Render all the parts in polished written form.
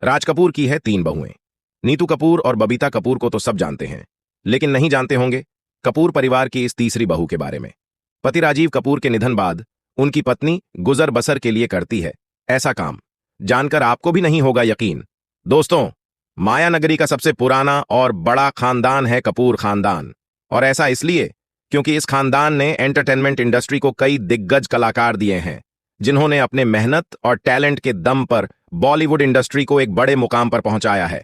राज कपूर की है 3 बहुएं। नीतू कपूर और बबीता कपूर को तो सब जानते हैं, लेकिन नहीं जानते होंगे कपूर परिवार की इस तीसरी बहू के बारे में। पति राजीव कपूर के निधन बाद उनकी पत्नी गुजर बसर के लिए करती है ऐसा काम। जानकर आपको भी नहीं होगा यकीन। दोस्तों, माया नगरी का सबसे पुराना और बड़ा खानदान है कपूर खानदान। और ऐसा इसलिए क्योंकि इस खानदान ने एंटरटेनमेंट इंडस्ट्री को कई दिग्गज कलाकार दिए हैं, जिन्होंने अपने मेहनत और टैलेंट के दम पर बॉलीवुड इंडस्ट्री को एक बड़े मुकाम पर पहुंचाया है।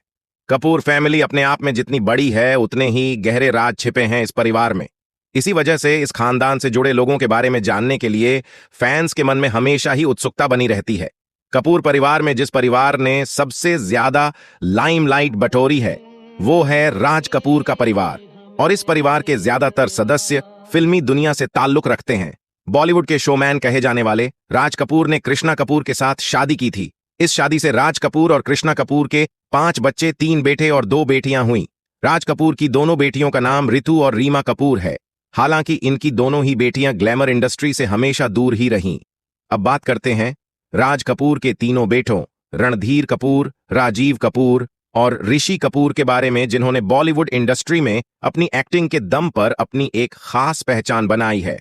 कपूर फैमिली अपने आप में जितनी बड़ी है, उतने ही गहरे राज छिपे हैं इस परिवार में। इसी वजह से इस खानदान से जुड़े लोगों के बारे में जानने के लिए फैंस के मन में हमेशा ही उत्सुकता बनी रहती है। कपूर परिवार में जिस परिवार ने सबसे ज्यादा लाइमलाइट बटोरी है, वो है राज कपूर का परिवार। और इस परिवार के ज्यादातर सदस्य फिल्मी दुनिया से ताल्लुक रखते हैं। बॉलीवुड के शोमैन कहे जाने वाले राज कपूर ने कृष्णा कपूर के साथ शादी की थी। इस शादी से राज कपूर और कृष्णा कपूर के 5 बच्चे, 3 बेटे और 2 बेटियां हुईं। राज कपूर की दोनों बेटियों का नाम रितु और रीमा कपूर है। हालांकि इनकी दोनों ही बेटियां ग्लैमर इंडस्ट्री से हमेशा दूर ही रहीं। अब बात करते हैं राज कपूर के तीनों बेटों रणधीर कपूर, राजीव कपूर और ऋषि कपूर के बारे में, जिन्होंने बॉलीवुड इंडस्ट्री में अपनी एक्टिंग के दम पर अपनी एक खास पहचान बनाई है।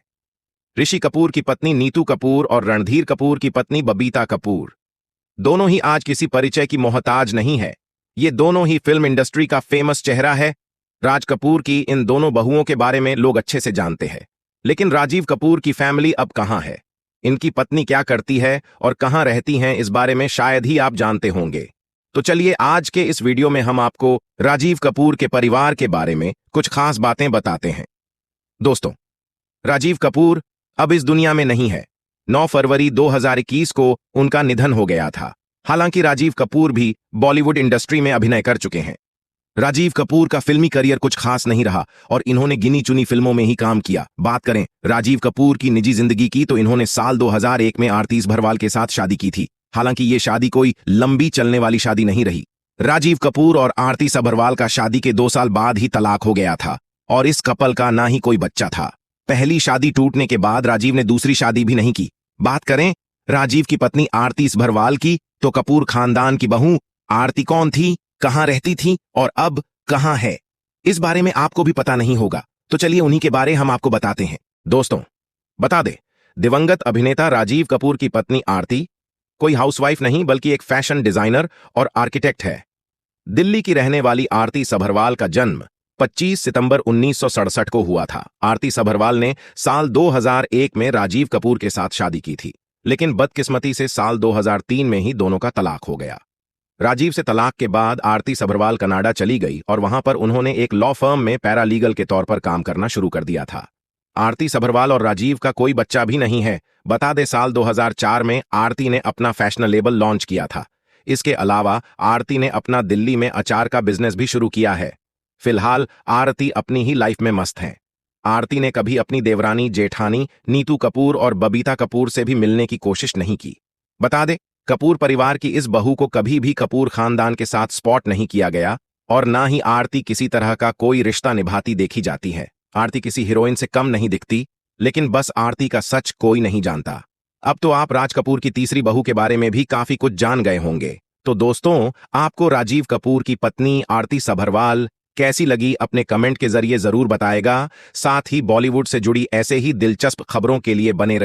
ऋषि कपूर की पत्नी नीतू कपूर और रणधीर कपूर की पत्नी बबीता कपूर दोनों ही आज किसी परिचय की मोहताज नहीं है। ये दोनों ही फिल्म इंडस्ट्री का फेमस चेहरा है। राज कपूर की इन दोनों बहुओं के बारे में लोग अच्छे से जानते हैं, लेकिन राजीव कपूर की फैमिली अब कहां है, इनकी पत्नी क्या करती है और कहां रहती हैं, इस बारे में शायद ही आप जानते होंगे। तो चलिए आज के इस वीडियो में हम आपको राजीव कपूर के परिवार के बारे में कुछ खास बातें बताते हैं। दोस्तों, राजीव कपूर अब इस दुनिया में नहीं है। 9 फरवरी 2021 को उनका निधन हो गया था। हालांकि राजीव कपूर भी बॉलीवुड इंडस्ट्री में अभिनय कर चुके हैं। राजीव कपूर का फिल्मी करियर कुछ खास नहीं रहा और इन्होंने गिनी चुनी फिल्मों में ही काम किया। बात करें राजीव कपूर की निजी जिंदगी की, तो इन्होंने साल 2001 में आरती सभरवाल के साथ शादी की थी। हालांकि ये शादी कोई लंबी चलने वाली शादी नहीं रही। राजीव कपूर और आरती सभरवाल का शादी के 2 साल बाद ही तलाक हो गया था और इस कपल का ना ही कोई बच्चा था। पहली शादी टूटने के बाद राजीव ने दूसरी शादी भी नहीं की। बात करें राजीव की पत्नी आरती सभरवाल की, तो कपूर खानदान की बहू आरती कौन थी, कहां रहती थी और अब कहां है, इस बारे में आपको भी पता नहीं होगा। तो चलिए उन्हीं के बारे हम आपको बताते हैं। दोस्तों, बता दे, दिवंगत अभिनेता राजीव कपूर की पत्नी आरती कोई हाउसवाइफ नहीं, बल्कि एक फैशन डिजाइनर और आर्किटेक्ट है। दिल्ली की रहने वाली आरती सभरवाल का जन्म 25 सितंबर 1967 को हुआ था। आरती सभरवाल ने साल 2001 में राजीव कपूर के साथ शादी की थी, लेकिन बदकिस्मती से साल 2003 में ही दोनों का तलाक हो गया। राजीव से तलाक के बाद आरती सभरवाल कनाडा चली गई और वहां पर उन्होंने एक लॉ फर्म में पैरालीगल के तौर पर काम करना शुरू कर दिया था। आरती सभरवाल और राजीव का कोई बच्चा भी नहीं है। बता दे, साल 2004 में आरती ने अपना फैशन लेबल लॉन्च किया था। इसके अलावा आरती ने अपना दिल्ली में अचार का बिजनेस भी शुरू किया है। फिलहाल आरती अपनी ही लाइफ में मस्त हैं। आरती ने कभी अपनी देवरानी जेठानी नीतू कपूर और बबीता कपूर से भी मिलने की कोशिश नहीं की। बता दे, कपूर परिवार की इस बहू को कभी भी कपूर खानदान के साथ स्पॉट नहीं किया गया और ना ही आरती किसी तरह का कोई रिश्ता निभाती देखी जाती है। आरती किसी हीरोइन से कम नहीं दिखती, लेकिन बस आरती का सच कोई नहीं जानता। अब तो आप राज कपूर की तीसरी बहू के बारे में भी काफी कुछ जान गए होंगे। तो दोस्तों, आपको राजीव कपूर की पत्नी आरती सभरवाल कैसी लगी, अपने कमेंट के जरिए जरूर बताएगा। साथ ही बॉलीवुड से जुड़ी ऐसे ही दिलचस्प खबरों के लिए बने रहिए।